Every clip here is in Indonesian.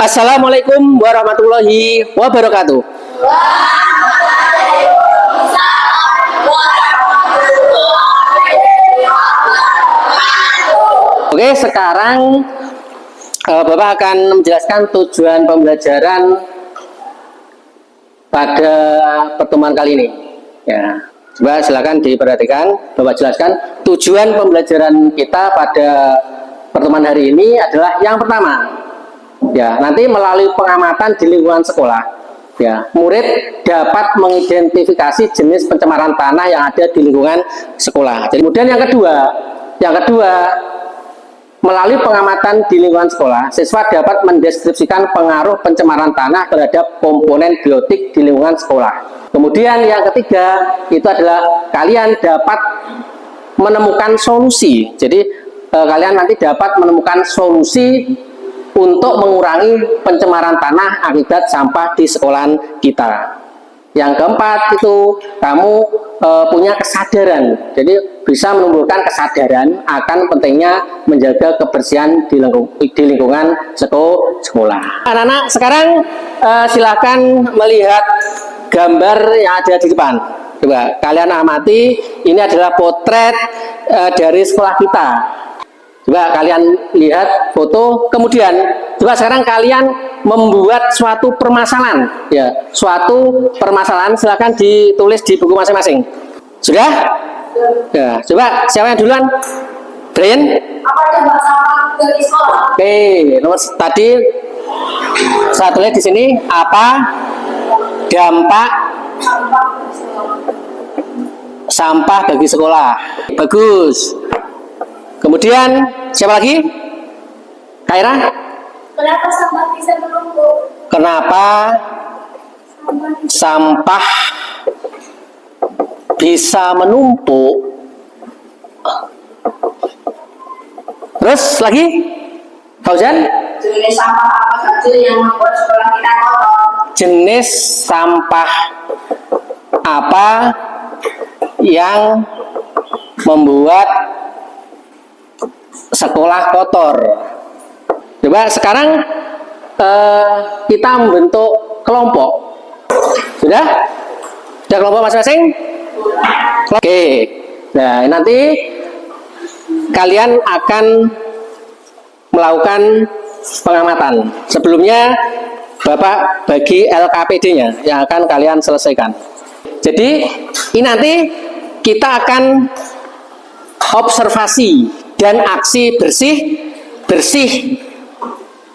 Assalamualaikum warahmatullahi wabarakatuh. Oke, sekarang Bapak akan menjelaskan tujuan pembelajaran pada pertemuan kali ini. Ya, coba silakan diperhatikan. Bapak jelaskan tujuan pembelajaran kita pada pertemuan hari ini adalah yang pertama. Ya, nanti melalui pengamatan di lingkungan sekolah, ya, murid dapat mengidentifikasi jenis pencemaran tanah yang ada di lingkungan sekolah. Jadi, kemudian yang kedua, melalui pengamatan di lingkungan sekolah, siswa dapat mendeskripsikan pengaruh pencemaran tanah terhadap komponen biotik di lingkungan sekolah. Kemudian yang ketiga, itu adalah kalian dapat menemukan solusi. Jadi kalian nanti dapat menemukan solusi untuk mengurangi pencemaran tanah akibat sampah di sekolahan kita. Yang keempat itu kamu punya kesadaran, jadi bisa menumbuhkan kesadaran akan pentingnya menjaga kebersihan di lingkungan sekolah. Anak-anak sekarang silakan melihat gambar yang ada di depan. Coba kalian amati, ini adalah potret dari sekolah kita. Coba kalian lihat foto, kemudian coba sekarang kalian membuat suatu permasalahan, ya, suatu permasalahan. Silakan ditulis di buku masing-masing. Sudah? Ya, coba siapa yang duluan? Brian? Apa dampak sampah dari sekolah? Oke, nomor tadi saya tulis di sini apa dampak sampah bagi sekolah. Bagus. Kemudian siapa lagi? Kaira? Kenapa sampah bisa menumpuk? Kenapa sampah bisa menumpuk? Terus lagi? Fauzan? Jenis sampah apa saja yang membuat sekolah kita kotor? Jenis sampah apa yang membuat sekolah kotor? Coba sekarang kita membentuk kelompok. Sudah? Sudah kelompok masing-masing? Oke. Nah, nanti kalian akan melakukan pengamatan. Sebelumnya Bapak bagi LKPD-nya yang akan kalian selesaikan. Jadi ini nanti kita akan observasi dan aksi bersih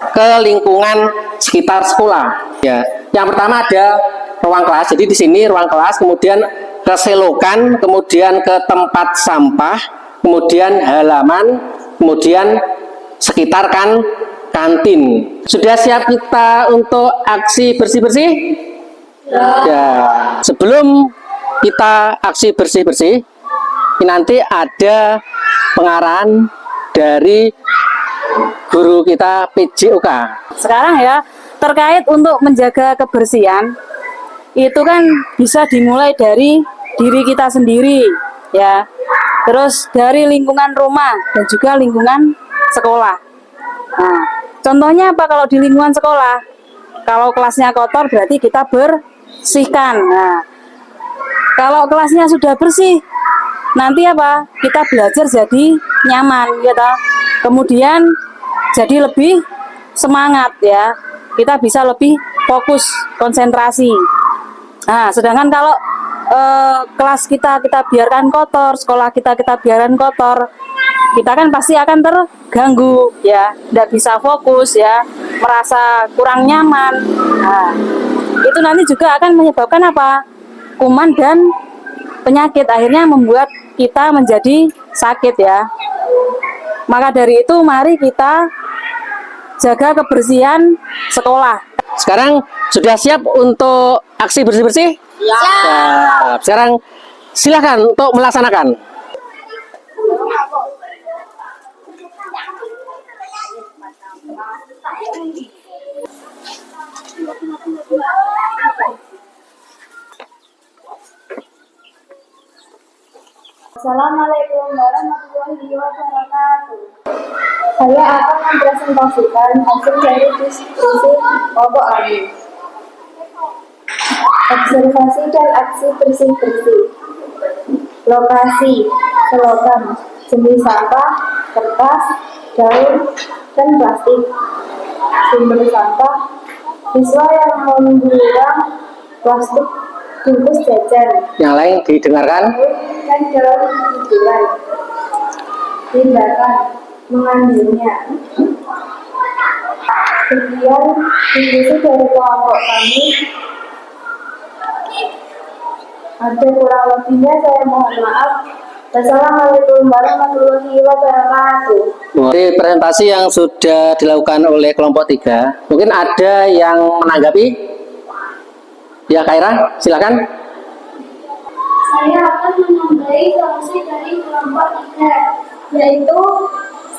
ke lingkungan sekitar sekolah. Ya, yang pertama ada ruang kelas. Jadi di sini ruang kelas, kemudian ke selokan, kemudian ke tempat sampah, kemudian halaman, kemudian sekitar kantin. Sudah siap kita untuk aksi bersih-bersih? Ya. Sebelum kita aksi bersih-bersih, nanti ada pengarahan dari guru kita PJOK. Sekarang ya, terkait untuk menjaga kebersihan, itu kan bisa dimulai dari diri kita sendiri, ya. Terus dari lingkungan rumah dan juga lingkungan sekolah. Nah, contohnya apa kalau di lingkungan sekolah? Kalau kelasnya kotor berarti kita bersihkan. Nah, kalau kelasnya sudah bersih, nanti apa? Kita belajar jadi nyaman, gitu. Kemudian jadi lebih semangat, ya. Kita bisa lebih fokus, konsentrasi. Nah, sedangkan kalau kelas kita biarkan kotor, sekolah kita biarkan kotor, kita kan pasti akan terganggu, ya. Tidak bisa fokus, ya. Merasa kurang nyaman. Nah, itu nanti juga akan menyebabkan apa? Kuman dan penyakit, akhirnya membuat kita menjadi sakit, ya. Maka dari itu mari kita jaga kebersihan sekolah. Sekarang sudah siap untuk aksi bersih-bersih? Siap. Sekarang silakan untuk melaksanakan. Assalamualaikum warahmatullahi wabarakatuh. Saya akan menjelaskan presentasikan hasil dari diskusi kelompok kami. Observasi dan aksi bersih-bersih. Lokasi, slogan, jenis sampah, kertas, daun, dan plastik. Sumber sampah, siswa yang membuang plastik bungkus jajan. Yang lain didengarkan. Dan daun hiburan. Tindakan mengambilnya. Kemudian diskusi dari kelompok kami. Ada kurang lebihnya saya mohon maaf. Wassalamualaikum warahmatullahi wabarakatuh. Dari presentasi yang sudah dilakukan oleh kelompok 3, mungkin ada yang menanggapi? Ya, Kaira, silakan. Saya akan menambahi solusi dari kelompok 3, yaitu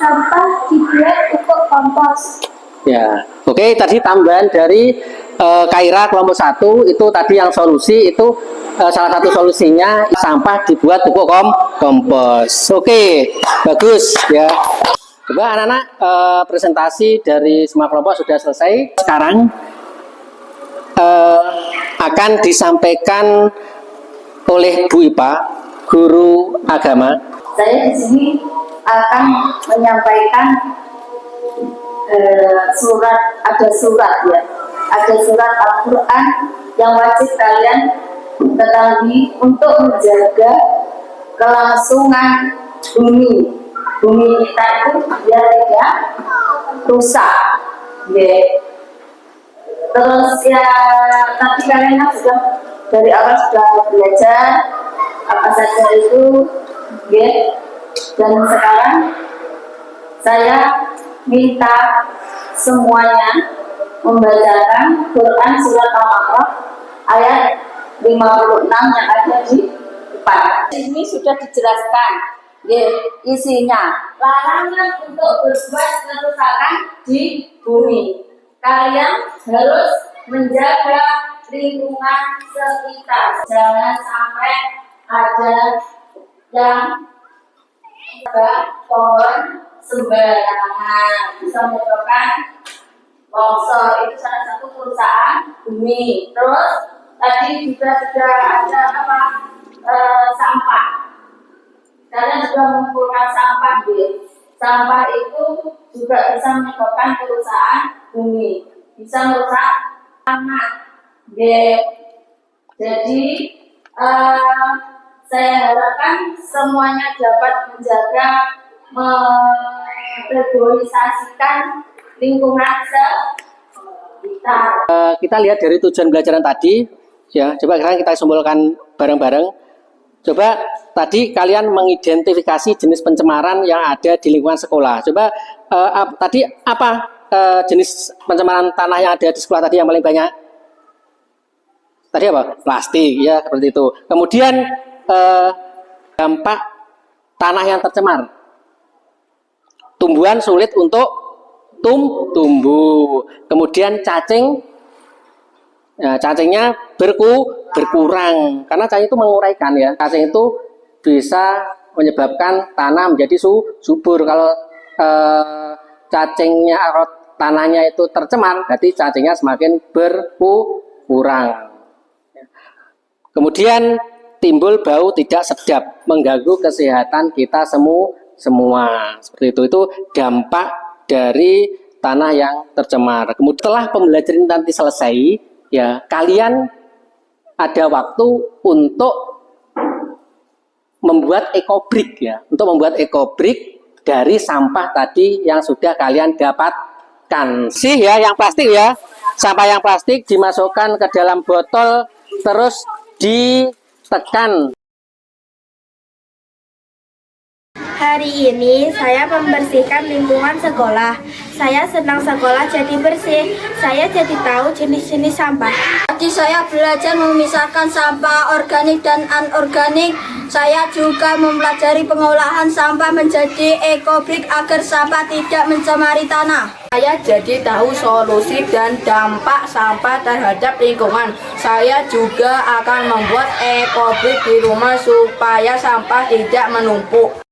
sampah dibuat pupuk kompos. Ya, oke. Tadi tambahan dari Kaira kelompok 1 itu tadi yang solusi itu salah satu solusinya sampah dibuat pupuk kompos. Oke, bagus ya. Coba anak-anak presentasi dari semua kelompok sudah selesai. Sekarang akan disampaikan oleh Bu Ipa, guru agama. Saya di sini akan menyampaikan ada surat Al-Quran yang wajib kalian ketahui untuk menjaga kelangsungan bumi kita itu biar tidak rusak. Terus ya tadi kalian kan sudah dari awal sudah belajar apa saja itu, dan sekarang saya minta semuanya membacakan Quran surat Al-Baqarah ayat 56 yang ada di depan. Ini sudah dijelaskan isinya. Larangan untuk berbuat kerusakan di bumi. Kalian harus menjaga lingkungan sekitar. Jangan sampai ada yang pohon sembarangan bisa menyebabkan longsor. Itu salah satu kerusakan bumi. Terus tadi juga sudah ada sampah. Kalian sudah mengumpulkan sampah, sampah itu juga bisa menyebabkan kerusakan bumi, bisa merusak tanah. Jadi saya harapkan semuanya dapat menjaga, mereboisasikan lingkungan sekitar. Kita lihat dari tujuan pelajaran tadi, ya. Coba sekarang kita simpulkan bareng-bareng. Coba tadi kalian mengidentifikasi jenis pencemaran yang ada di lingkungan sekolah. Coba tadi apa jenis pencemaran tanah yang ada di sekolah tadi yang paling banyak? Tadi apa? Plastik, ya seperti itu. Kemudian dampak tanah yang tercemar. Tumbuhan sulit untuk tumbuh. Kemudian cacing, cacingnya berkurang karena cacing itu menguraikan ya. Cacing itu bisa menyebabkan tanah menjadi subur. Kalau cacingnya atau tanahnya itu tercemar, berarti cacingnya semakin berkurang. Kemudian timbul bau tidak sedap, mengganggu kesehatan kita semua. Seperti itu dampak dari tanah yang tercemar. Kemudian setelah pembelajaran nanti selesai, ya kalian ada waktu untuk membuat ekobrik ya, untuk membuat ekobrik dari sampah tadi yang sudah kalian dapatkan. Ya, yang plastik ya, sampah yang plastik dimasukkan ke dalam botol terus ditekan. Hari ini saya membersihkan lingkungan sekolah. Saya senang sekolah jadi bersih. Saya jadi tahu jenis-jenis sampah. Tadi saya belajar memisahkan sampah organik dan anorganik. Saya juga mempelajari pengolahan sampah menjadi ekobrik agar sampah tidak mencemari tanah. Saya jadi tahu solusi dan dampak sampah terhadap lingkungan. Saya juga akan membuat ekobrik di rumah supaya sampah tidak menumpuk.